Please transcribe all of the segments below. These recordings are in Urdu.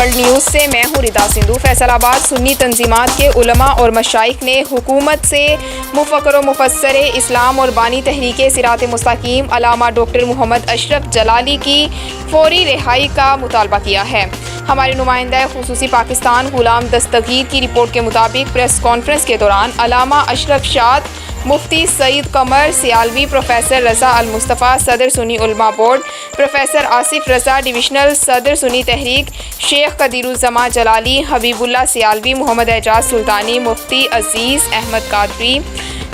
ورلڈ نیوز سے میں ہوں ردا سندھو۔ فیصل آباد سنی تنظیمات کے علماء اور مشائخ نے حکومت سے مفکر و مفسر اسلام اور بانی تحریک صراط مستقیم علامہ ڈاکٹر محمد اشرف جلالی کی فوری رہائی کا مطالبہ کیا ہے۔ ہمارے نمائندہ خصوصی پاکستان غلام دستگیر کی رپورٹ کے مطابق پریس کانفرنس کے دوران علامہ اشرف شاد، مفتی سعید قمر سیالوی، پروفیسر رضا المصطفیٰ صدر سنی علماء بورڈ، پروفیسر آصف رضا ڈویژنل صدر سنی تحریک، شیخ قدیر الزماں جلالی، حبیب اللہ سیالوی، محمد اعجاز سلطانی، مفتی عزیز احمد قادری،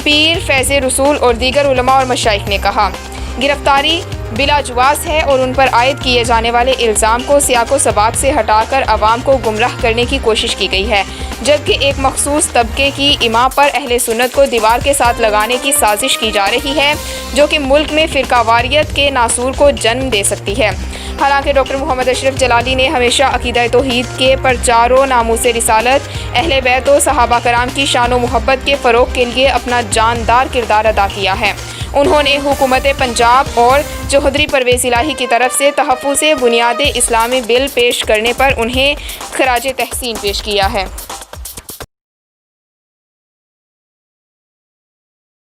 پیر فیض رسول اور دیگر علماء اور مشائخ نے کہا، گرفتاری بلا جواز ہے اور ان پر عائد کیے جانے والے الزام کو سیاق و سباق سے ہٹا کر عوام کو گمراہ کرنے کی کوشش کی گئی ہے، جبکہ ایک مخصوص طبقے کی اماں پر اہل سنت کو دیوار کے ساتھ لگانے کی سازش کی جا رہی ہے، جو کہ ملک میں فرقہ واریت کے ناسور کو جنم دے سکتی ہے۔ حالانکہ ڈاکٹر محمد اشرف جلالی نے ہمیشہ عقیدہ توحید کے پرچار و ناموس رسالت، اہل بیت و صحابہ کرام کی شان و محبت کے فروغ کے لیے اپنا جاندار کردار ادا کیا ہے۔ انہوں نے حکومت پنجاب اور چوہدری پرویز الہی کی طرف سے تحفظ بنیاد اسلامی بل پیش کرنے پر انہیں خراج تحسین پیش کیا ہے۔